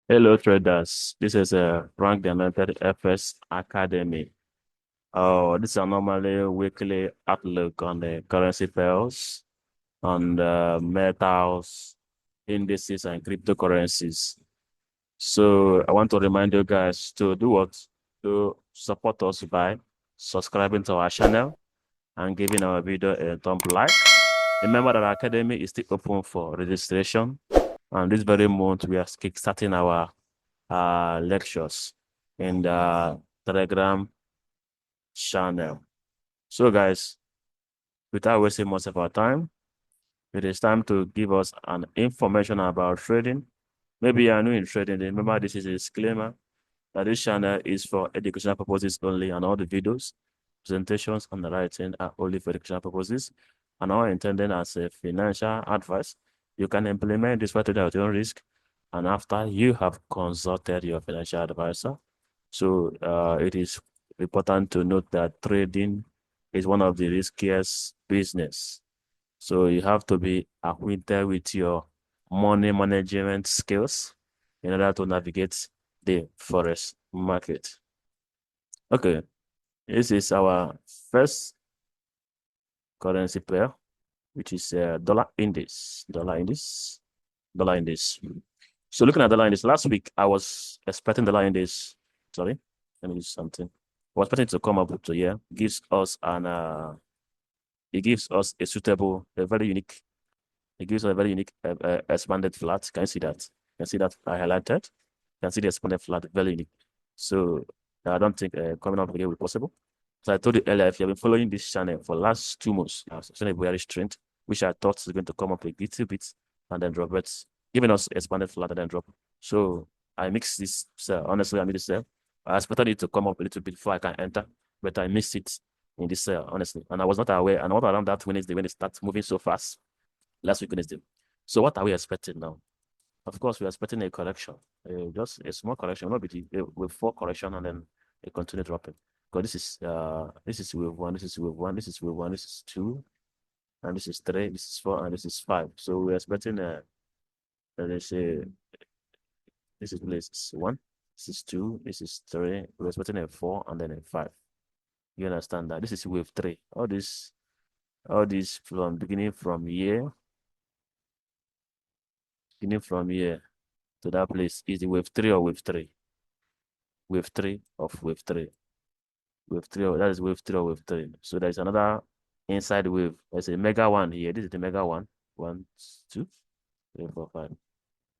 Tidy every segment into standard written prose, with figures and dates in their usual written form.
Hello, traders. This is a Rank the Anointed FS Academy. This is a normally weekly outlook on the currency pairs, on the metals, indices, and cryptocurrencies. So I want to remind you guys to do what? To support us by subscribing to our channel and giving our video a thumb like. Remember that our academy is still open for registration. And this very month, we are kickstarting our lectures in the Telegram channel. So, guys, without wasting much of our time, it is time to give us an information about trading. Maybe you are new in trading. Remember, this is a disclaimer that this channel is for educational purposes only, and all the videos, presentations, and the writing are only for educational purposes and are intended as a financial advice. You can implement this strategy at your own risk, and after you have consulted your financial advisor. So it is important to note that trading is one of the riskiest business. So you have to be acquainted with your money management skills in order to navigate the forex market. Okay, this is our first currency pair, which is dollar index. Dollar index. Dollar index. So looking at dollar index, last week I was expecting dollar index. Sorry, let me use something. I was expecting to come up to here. Gives us an it gives us a suitable, a very unique. It gives us a very unique expanded flat. Can you see that? Can you see that I highlighted? Can you see the expanded flat, very unique. So I don't think coming up here will be possible. So I told you earlier, if you have been following this channel for the last 2 months, I've seen a bearish trend, which I thought is going to come up a little bit and then drop, but giving us expanded flat and then drop. So I mixed this sell. Honestly, I made this sell. I expected it to come up a little bit before I can enter, but I missed it in this sell, honestly. And I was not aware. And what around that Wednesday when it starts moving so fast, last week Wednesday. So what are we expecting now? Of course, we are expecting a correction, just a small correction, not with full correction and then a continued dropping. Because this is wave one, this is wave one, this is wave one, this is two, and this is three, this is four, and this is five. So we're expecting let's say this is one, this is two, this is three. We're expecting a four and then a five. You understand that? This is wave three. All this from beginning from here to that place is the wave three or wave three. Wave three of wave three. Wave three, that is wave three or wave three. So there's another inside wave. There's a mega one here. This is the mega one. One, two, three, four, five.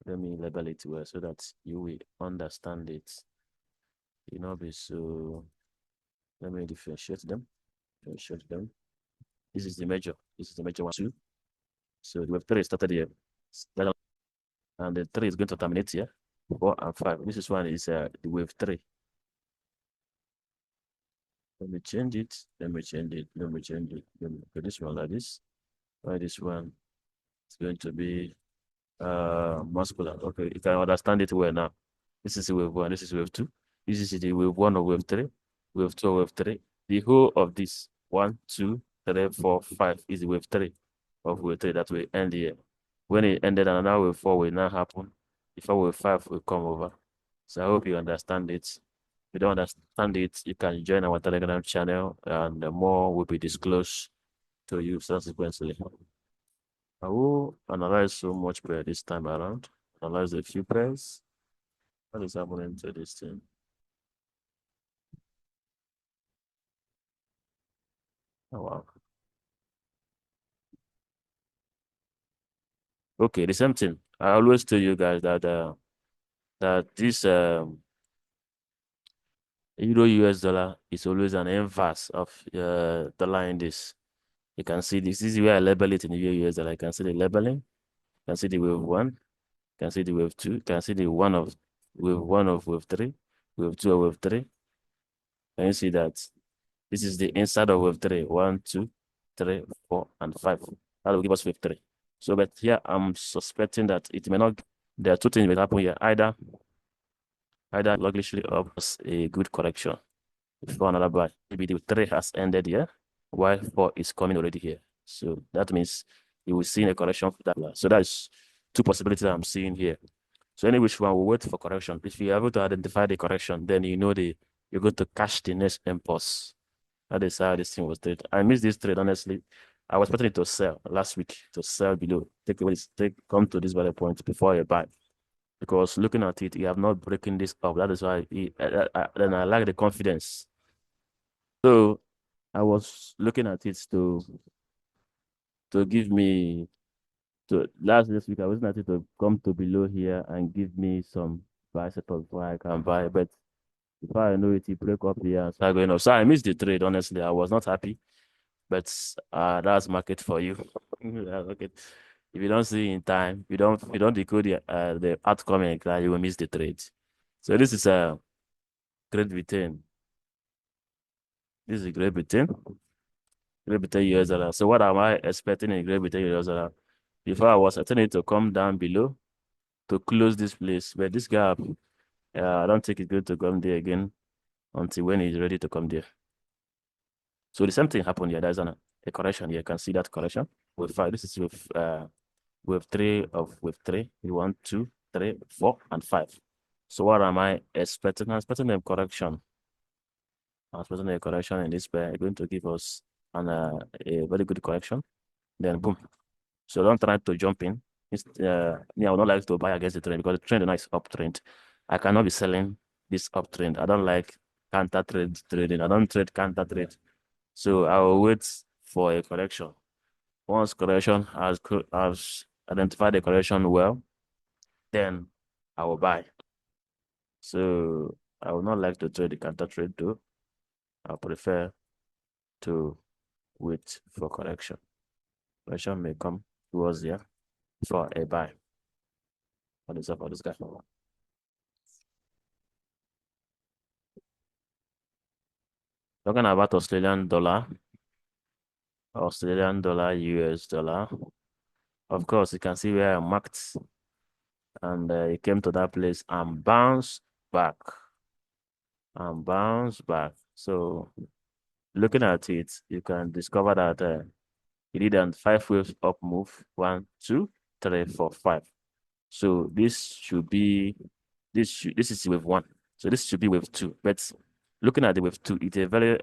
Let me label it well so that you will understand it. You know, so let me differentiate them. Differentiate them. This is the major. This is the major one, two. So the wave three started here. And the three is going to terminate here. Four and five. This is one is the wave three. Let me change it. Let me change it. Let me change it. Let me put this one like this. Why this one is going to be muscular. Okay, you can understand it well now. This is wave one. This is wave two. This is the wave one or wave three. Wave two or wave three. The whole of this one, two, three, four, five is the wave three of wave three that will end here. When it ended, another wave four will now happen. Before wave five will come over. So I hope you understand it. If you don't understand it, you can join our Telegram channel and more will be disclosed to you subsequently. I will analyze so much pair this time around. Analyze a few pairs. What is happening to this thing? Oh wow. Okay, the same thing. I always tell you guys that this Euro US dollar is always an inverse of dollar index. You can see this. This is where I label it in the Euro US dollar. You can see the labeling. You can see the wave one. You can see the wave two. You can see the one of wave three, wave two of wave three. Can you see that? This is the inside of wave three. One, two, three, four, and five. That will give us wave three. So, but here I'm suspecting that it may not. There are two things that happen here. Either luggishly up a good correction before another buy. Maybe the three has ended here, while four is coming already here. So that means you will see a correction for that. So that's two possibilities I'm seeing here. So any which one will wait for correction. If you're able to identify the correction, then you know you're going to catch the next impulse. That is how this thing was traded. I missed this trade, honestly. I was expecting it to sell last week, to sell below, come to this value point before you buy. Because looking at it, you have not breaking this up. That is why then I like the confidence. So I was looking at it to give me to last this week. I was looking at it to come to below here and give me some buy setup before I can buy. But before I know it, break up here and start going up. So I missed the trade, honestly. I was not happy. But that's market for you. That's market. If you don't see in time, you don't decode the outcome in class, you will miss the trade. So this is a Great Britain. This is Great Britain. Great Britain US dollar. So what am I expecting in Great Britain US dollar? Before I was expecting it to come down below to close this place, but this gap, I don't think it's going to come there again until when it's ready to come there. So the same thing happened here. There's a correction here. You can see that correction with five. This is with three. 1, 2, 3, 4, and 5. So what am I expecting? I'm expecting a correction. I'm expecting a correction in this pair. It's going to give us a very good correction. Then boom. So don't try to jump in. I would not like to buy against the trend because the trend is a nice uptrend. I cannot be selling this uptrend. I don't like counter trade trading. I don't trade counter trade. So I will wait for a correction. Once correction has identified the correction well, then I will buy. So I would not like to trade the counter trade though. I prefer to wait for correction. Correction may come towards here for a buy. What is up for this guy? Talking about Australian dollar, US dollar. Of course, you can see where I marked and it came to that place and bounced back. So looking at it, you can discover that it did a 5 waves up move. 1, 2, 3, 4, 5. So this should be this is wave 1. So this should be wave 2. But looking at the wave 2, it's a very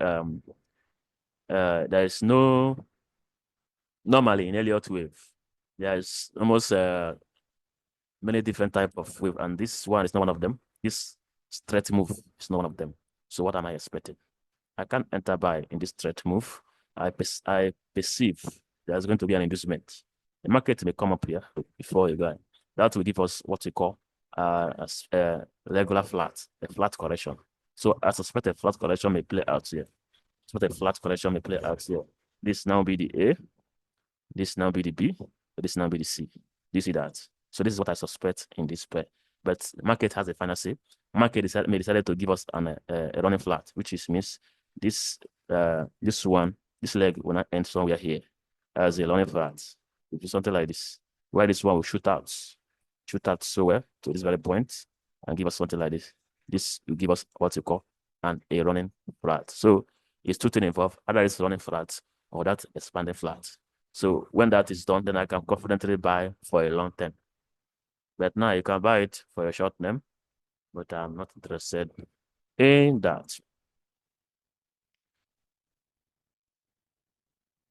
there is no normally in Elliott wave. There's almost many different type of wave, and this one is not one of them. This straight move is not one of them. So what am I expecting? I can't enter buy in this straight move. I perceive there's going to be an inducement. The market may come up here before you buy. That will give us what we call a regular flat, a flat correction. So I suspect a flat correction may play out here. This now be the A, this now be the B, this now be the C. Do you see that? So this is what I suspect in this pair. But the market has a final say. Market may decided to give us a running flat, which means this leg will not end somewhere here as a running flat. It is something like this, where this one will shoot out so well to this very point and give us something like this. This will give us what you call a running flat. So it's two things involved, either it's running flat or that expanding flat. So when that is done, then I can confidently buy for a long term. But now you can buy it for a short term, but I'm not interested in that.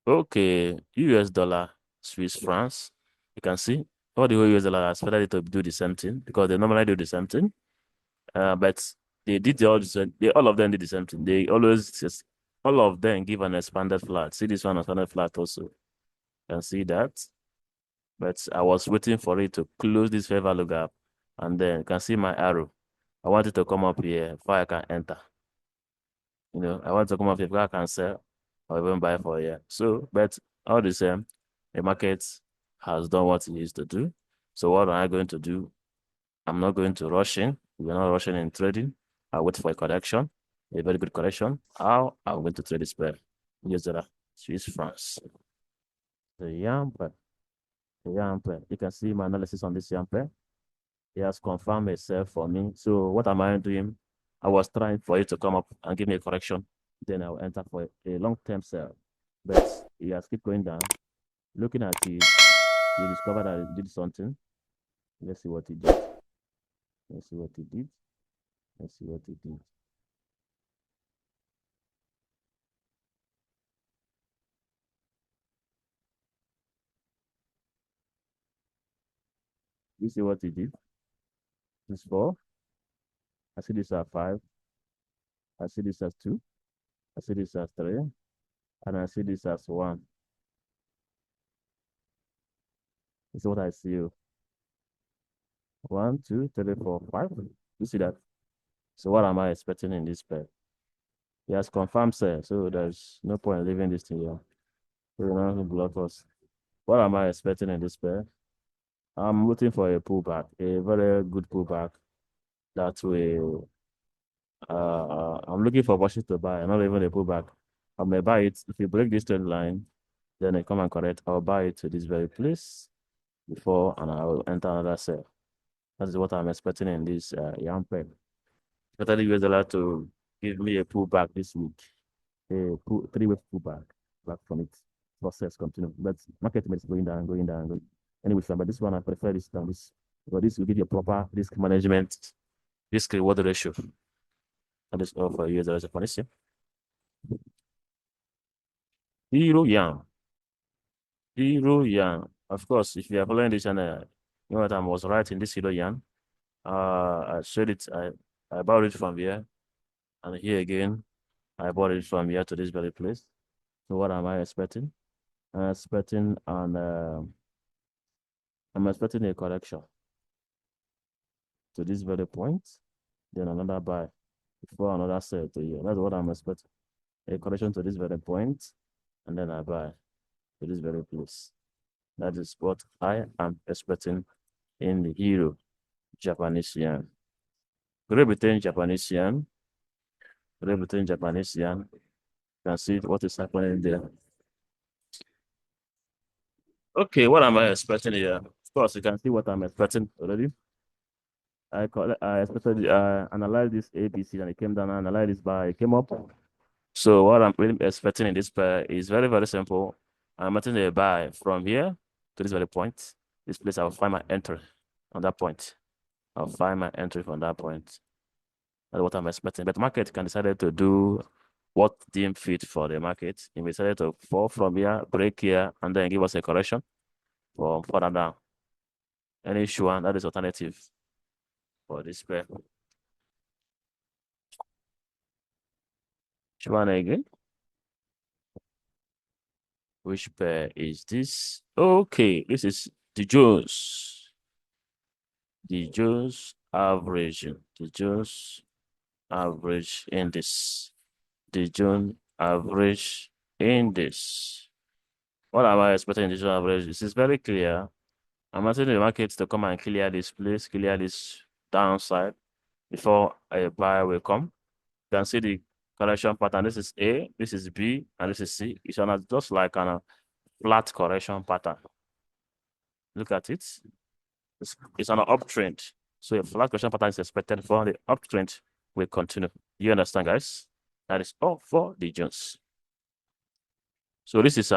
Okay, US dollar, Swiss francs. You can see all the whole US dollar has started to do the same thing because they normally do the same thing. But all of them did the same thing. They always just all of them give an expanded flat. See this one expanded flat also. You can see that. But I was waiting for it to close this fair value gap. And then you can see my arrow. I want it to come up here before I can enter. I want to come up here before I can sell or even buy for here. So, but all the same, the market has done what it needs to do. So what am I going to do? I'm not going to rush in. We're not rushing in trading. I'll wait for a correction, a very good correction. I'm going to trade this pair. Use the Swiss francs. The YAM pair. You can see my analysis on this YAM pair. It has confirmed itself for me. So what am I doing? I was trying for it to come up and give me a correction. Then I'll enter for a long-term sell. But it has keep going down. Looking at it, you discover that it did something. Let's see what it did. Let's see what it did. Let's see what it did. You see what it did? This is 4. I see this as 5. I see this as 2. I see this as 3. And I see this as 1. This is what I see. 1, 2, 3, 4, 5. You see that? So what am I expecting in this pair? He has confirmed sell, so there's no point in leaving this thing here. So you know, block us. What am I expecting in this pair? I'm looking for a pullback, a very good pullback that will. I'm looking for opportunity to buy, not even a pullback. I may buy it if you break this trend line, then I come and correct. I'll buy it to this very place before, and I will enter another sell. That is what I'm expecting in this yarn pair. Expecting the US dollar to give me a pullback this week, a 3-week pullback back from it. Process continue, but market is going down, going down, going. Anyway, but this one I prefer this than this because this will give you a proper risk management, risk reward ratio. That is all for US dollar Japanese. Euro yen, euro yen. Of course, if you are following this channel, you know what I was right in this euro yen. I showed it. I bought it from here, and here again, I bought it from here to this very place. So what am I expecting? I'm expecting an I'm expecting a correction to this very point, then another buy before another sell to here. That's what I'm expecting. A correction to this very point, and then I buy to this very place. That is what I am expecting in the Euro Japanese yen. Great Britain Japanese yen. Great Britain Japanese yen. You can see what is happening there. Okay, what am I expecting here? Of course, you can see what I'm expecting already. I expected analyze this ABC and it came down and analyze this bar, it came up. So what I'm really expecting in this pair is very, very simple. I'm expecting a buy from here to this very point. This place I'll find my entry on that point. I'll find my entry from that point. That's what I'm expecting. But market can decide to do what deemed fit for the market. If we decided to fall from here, break here, and then give us a correction for further down. Any issue, that is alternative for this pair. Yuan again. Which pair is this? Okay, this is the Jones. The Jones average. The Jones average in this. The Jones average in this. What am I expecting in the Jones average? This is very clear. I'm asking the market to come and clear this place, clear this downside before a buyer will come. You can see the correction pattern. This is A, this is B, and this is C. It's on just like a flat correction pattern. Look at it. It's on an uptrend. So a flat correction pattern is expected for the uptrend will continue. You understand, guys? That is all for the Jones. So this is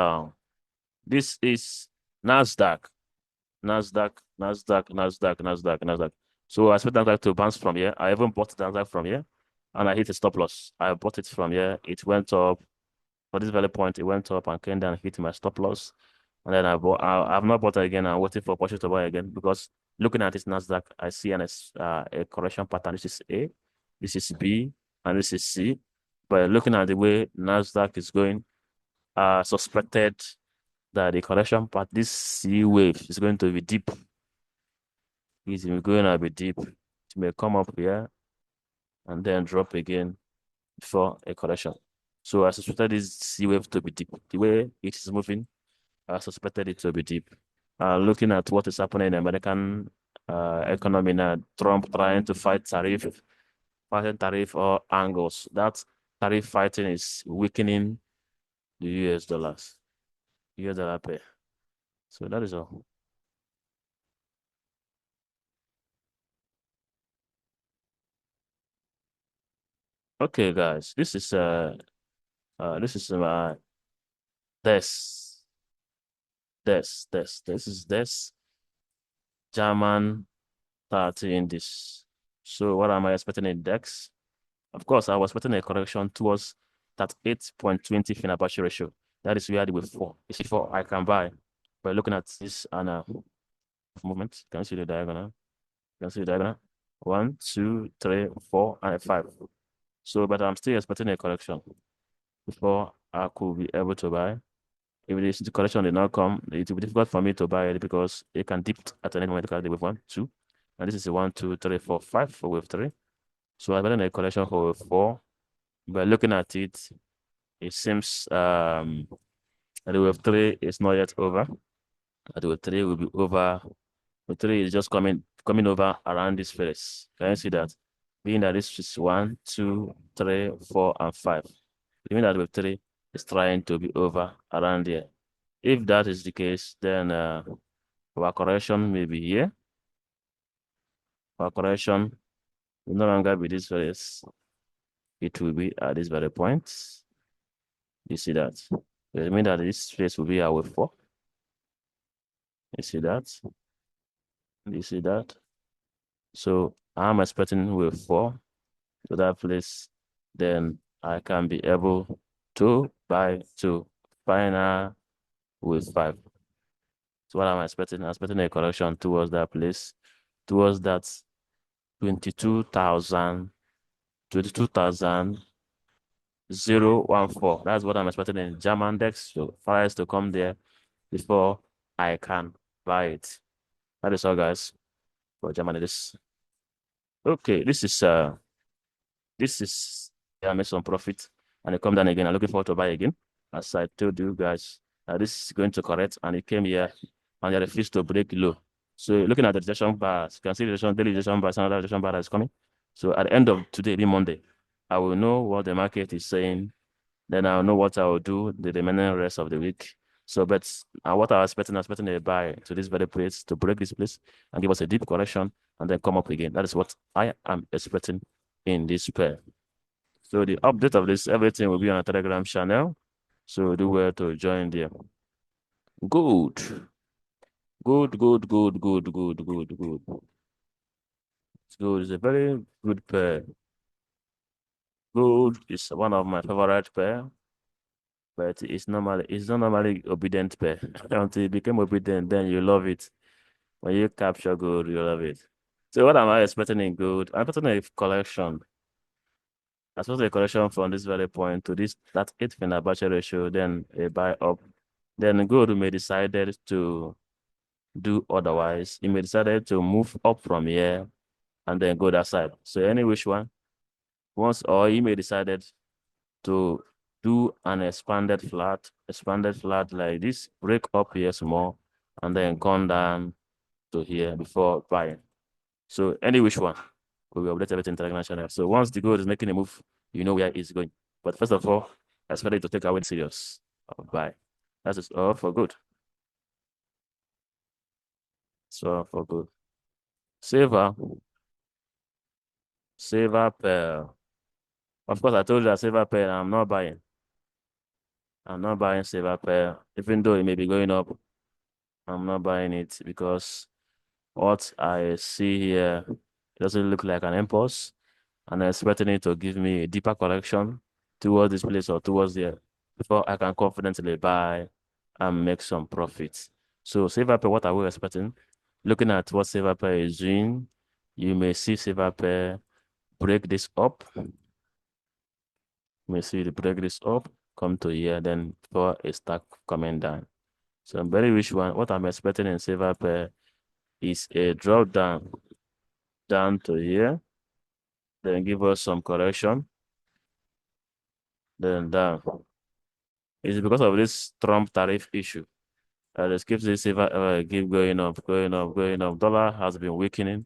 NASDAQ. NASDAQ, NASDAQ, NASDAQ, NASDAQ, NASDAQ. So I expect NASDAQ to bounce from here. I even bought NASDAQ from here and I hit a stop loss. I bought it from here. It went up for this very point. It went up and came down, hit my stop loss. And then I bought, I've not bought it again. I'm waiting for opportunity to buy again because looking at this NASDAQ, I see a correction pattern. This is A, this is B, and this is C. But looking at the way NASDAQ is going, suspected that the correction part, this C wave is going to be deep. It's going to be deep. It may come up here and then drop again for a correction. So I suspected this C wave to be deep. The way it is moving, I suspected it to be deep. Looking at what is happening in the American economy now, Trump trying to fight tariff or angles. That tariff fighting is weakening the US dollars, US dollar pair. So that is all. Okay, guys, this is this this is this German 30 in this. So what am I expecting in DEX? Of course, I was expecting a correction towards that 8.20 Fibonacci ratio. That is where the wave 4. You see, 4 I can buy. By looking at this and movement, can you see the diagonal? Can you see the diagonal? 1, 2, 3, 4, and 5. So, but I'm still expecting a correction before I could be able to buy. If the correction did not come, it will be difficult for me to buy it because it can dip at any moment. Look at the wave 1, 2, and this is a 1, 2, 3, 4, 5 for wave 3. So I'm getting a correction for wave 4. But looking at it, it seems the wave 3 is not yet over. The wave 3 will be over. Wave 3 is just coming over around this phase. Can you see that? Being that this is 1, 2, 3, 4, and 5. Meaning that wave 3 is trying to be over around here. If that is the case, then our correction may be here. Our correction will no longer be this phase. It will be at this very point. You see that? It means that this phase will be our wave 4. You see that? You see that? So I'm expecting wave 4 to that place. Then I can be able to buy to final wave 5. So what am I expecting? I'm expecting a correction towards that place, towards that 22,000, 014. That's what I'm expecting in German DEX. So fires to come there before I can buy it. That is all, guys, for Germany. Okay. I made some profit and it come down again. I'm looking forward to buy again. As I told you guys, this is going to correct and it came here and it refused to break low. So looking at the rejection bars, you can see the daily rejection bars, another rejection bar is coming. So at the end of today, being Monday, I will know what the market is saying. Then I'll know what I will do the remaining rest of the week. So, but what I'm expecting a buy to this very place to break this place and give us a deep correction and then come up again. That is what I am expecting in this pair. So the update of this, everything will be on a Telegram channel. So do well to join there. Good. Good, good, good, good, good, good, good. It's a very good pair. Gold is one of my favorite pair, but it's not normally obedient pair. Until you become obedient, then you love it. When you capture gold, you love it. So what am I expecting in gold? I'm expecting a collection. I suppose a correction from this very point to that 8 Fibonacci ratio, then a buy up. Then gold may decided to do otherwise. It may decided to move up from here and then go that side. So any which one, or he may decided to do an expanded flat like this, break up here small, and then come down to here before buying. So any which one, we will update everything international. So once the gold is making a move, you know where it's going. But first of all, I expect it to take away the serious buy. That is all for good. So for good. Silver pair. Of course, I told you that silver pair, I'm not buying. I'm not buying silver pair, even though it may be going up. I'm not buying it because what I see here doesn't look like an impulse, and I'm expecting it to give me a deeper correction towards this place or towards there before I can confidently buy and make some profits. So silver pair, what are we expecting? Looking at what silver pair is doing, you may see silver pair break this up. You may see it break this up, come to here, then before it start coming down. So I'm very which one. What I'm expecting in silver pair is a drop down to here, then give us some correction, then down. It's because of this Trump tariff issue. This keeps the silver keep going up, going up, going up. Dollar has been weakening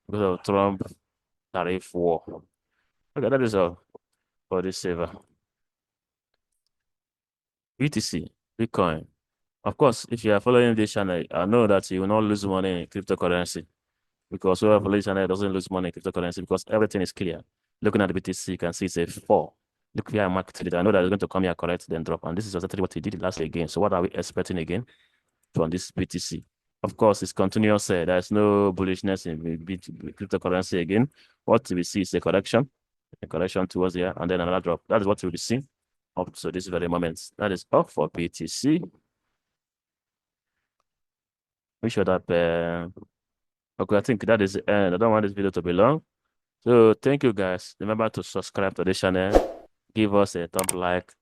because of Trump tariff war. Okay, that is all for this silver. BTC, Bitcoin. Of course, if you are following this channel, I know that you will not lose money in cryptocurrency because whoever follows this channel doesn't lose money in cryptocurrency because everything is clear. Looking at the BTC, you can see it's a 4. Look here, market leader. I know that it's going to come here correct, then drop. And this is exactly what he did last again. So what are we expecting again from this BTC? Of course, it's continuous. There's no bullishness in cryptocurrency again. What we see is a correction towards here, and then another drop. That is what we will see up to this very moment. That is up for BTC. We should have, okay, I think that is the end. I don't want this video to be long. So thank you guys. Remember to subscribe to this channel, give us a thumb like,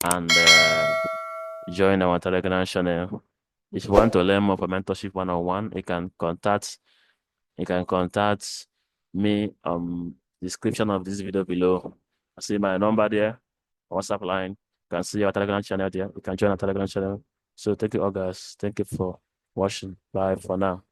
and join our Telegram channel. If you want to learn more for mentorship 101, you can contact me description of this video below. I see my number there, WhatsApp line. You can see our Telegram channel there. You can join our Telegram channel. So thank you all guys. Thank you for watching. Bye for now.